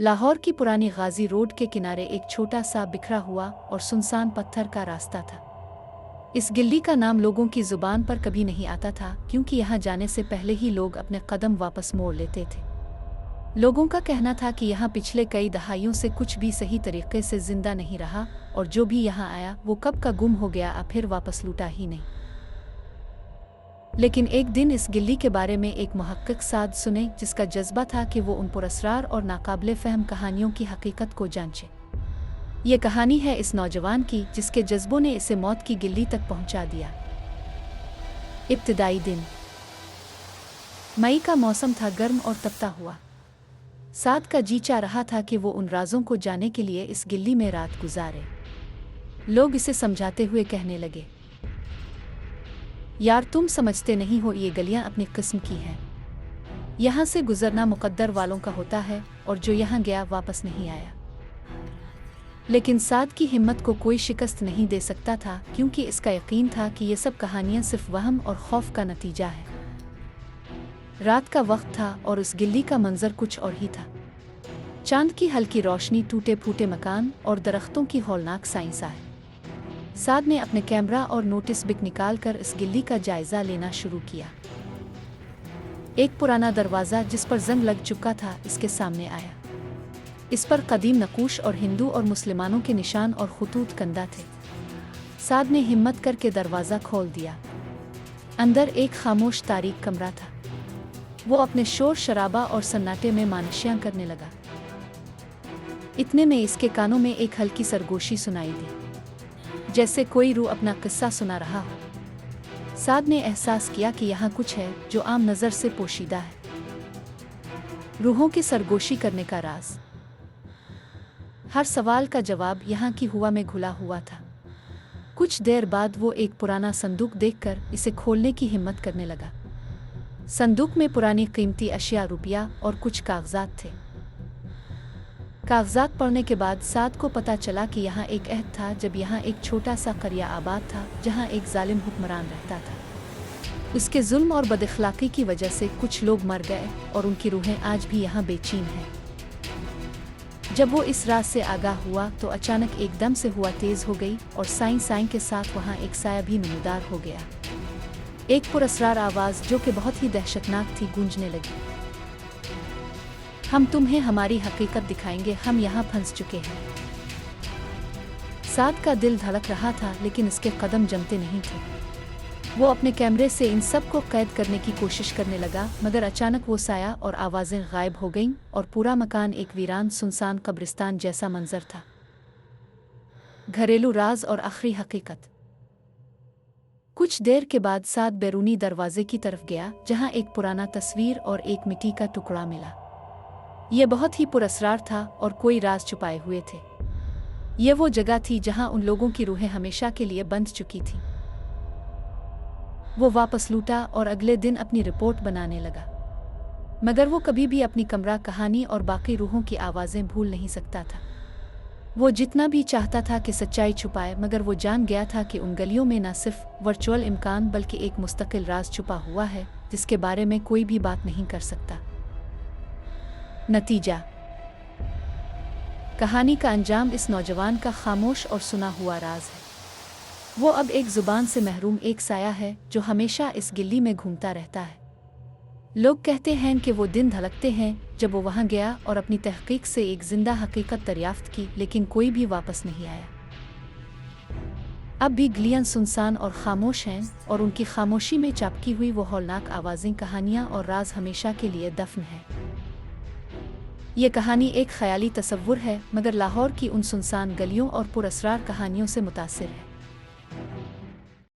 लाहौर की पुरानी गाजी रोड के किनारे एक छोटा सा बिखरा हुआ और सुनसान पत्थर का रास्ता था। इस गिल्ली का नाम लोगों की जुबान पर कभी नहीं आता था, क्योंकि यहाँ जाने से पहले ही लोग अपने कदम वापस मोड़ लेते थे। लोगों का कहना था कि यहाँ पिछले कई दहाइयों से कुछ भी सही तरीके से जिंदा नहीं रहा, और जो भी यहाँ आया वो कब का गुम हो गया, फिर वापस लौटा ही नहीं। लेकिन एक दिन इस गिल्ली के बारे में एक मुहक्किक साद सुने, जिसका जज्बा था कि वो उन पुरअसरार और नाकाबिले फहम कहानियों की हकीकत को जांचे। ये कहानी है इस नौजवान की जिसके जज्बों ने इसे मौत की गिल्ली तक पहुंचा दिया। इब्तिदाई दिन। मई का मौसम था, गर्म और तपता हुआ। साद का जी चाह रहा था कि वो उन राजों को जाने के लिए इस गिल्ली में रात गुजारे। लोग इसे समझाते हुए कहने लगे, यार तुम समझते नहीं हो, ये गलियां अपनी किस्म की हैं। यहाँ से गुजरना मुकद्दर वालों का होता है, और जो यहाँ गया वापस नहीं आया। लेकिन साद की हिम्मत को कोई शिकस्त नहीं दे सकता था, क्योंकि इसका यकीन था कि ये सब कहानियाँ सिर्फ वहम और खौफ का नतीजा है। रात का वक्त था और उस गिल्ली का मंजर कुछ और ही था। चांद की हल्की रोशनी, टूटे फूटे मकान और दरख्तों की हौलनाक साइंसा है। साद ने अपने कैमरा और नोटिस बुक निकालकर इस गिल्ली का जायजा लेना शुरू किया। एक पुराना दरवाज़ा जिस पर जंग लग चुका था, इसके सामने आया। इस पर कदीम नकूश और हिंदू और मुसलमानों के निशान और खुतूत कंदा थे। साद ने हिम्मत करके दरवाज़ा खोल दिया। अंदर एक खामोश तारीक कमरा था। वो अपने शोर शराबा और सन्नाटे में मानशियाँ करने लगा। इतने में इसके कानों में एक हल्की सरगोशी सुनाई दी, जैसे कोई रूह अपना किस्सा सुना रहा हो। साद ने एहसास किया कि यहाँ कुछ है जो आम नज़र से पोशीदा है। रूहों की सरगोशी करने का राज। हर सवाल का जवाब यहाँ की हुआ में घुला हुआ था। कुछ देर बाद वो एक पुराना संदूक देखकर इसे खोलने की हिम्मत करने लगा। संदूक में पुरानी कीमती अशिया, रुपया और कुछ कागजात थे। कागजात पढ़ने के बाद साद को पता चला कि यहाँ एक अहद था जब यहाँ एक छोटा सा करिया आबाद था, जहाँ एक जालिम हुक्मरान रहता था। उसके जुल्म और बदअखलाकी की वजह से कुछ लोग मर गए और उनकी रूहें आज भी यहाँ बेचैन हैं। जब वो इस राज से आगाह हुआ तो अचानक एकदम से हुआ तेज हो गई और साईं साईं के साथ वहाँ एक साया भी नमूदार हो गया। एक पुरअसरार आवाज़ जो कि बहुत ही दहशतनाक थी गूंजने लगी, हम तुम्हें हमारी हकीकत दिखाएंगे, हम यहाँ फंस चुके हैं। साद का दिल धड़क रहा था, लेकिन इसके कदम जमते नहीं थे। वो अपने कैमरे से इन सब को कैद करने की कोशिश करने लगा, मगर अचानक वो साया और आवाज़ें गायब हो गईं और पूरा मकान एक वीरान सुनसान कब्रिस्तान जैसा मंजर था। घरेलू राज और आखिरी हकीकत। कुछ देर के बाद साद बैरूनी दरवाजे की तरफ गया, जहाँ एक पुराना तस्वीर और एक मिट्टी का टुकड़ा मिला। यह बहुत ही पुरअसरार था और कोई राज छुपाए हुए थे। यह वो जगह थी जहां उन लोगों की रूहें हमेशा के लिए बंध चुकी थीं। वो वापस लौटा और अगले दिन अपनी रिपोर्ट बनाने लगा, मगर वो कभी भी अपनी कमरा, कहानी और बाकी रूहों की आवाज़ें भूल नहीं सकता था। वो जितना भी चाहता था कि सच्चाई छुपाए, मगर वो जान गया था कि उन गलियों में न सिर्फ वर्चुअल इम्कान बल्कि एक मुस्तकिल राज छुपा हुआ है, जिसके बारे में कोई भी बात नहीं कर सकता। नतीजा। कहानी का अंजाम इस नौजवान का खामोश और सुना हुआ राज है। वो अब एक जुबान से महरूम एक साया है जो हमेशा इस गिल्ली में घूमता रहता है। लोग कहते हैं कि वो दिन धड़कते हैं जब वो वहाँ गया और अपनी तहकीक से एक जिंदा हकीकत दरियाफ्त की, लेकिन कोई भी वापस नहीं आया। अब भी गलियां सुनसान और खामोश हैं, और उनकी खामोशी में चापकी हुई वो हौलनाक आवाज़ें, कहानियाँ और राज हमेशा के लिए दफन है। ये कहानी एक ख्याली तसव्वुर है, मगर लाहौर की उन सुनसान गलियों और पुरअसरार कहानियों से मुतासिर है।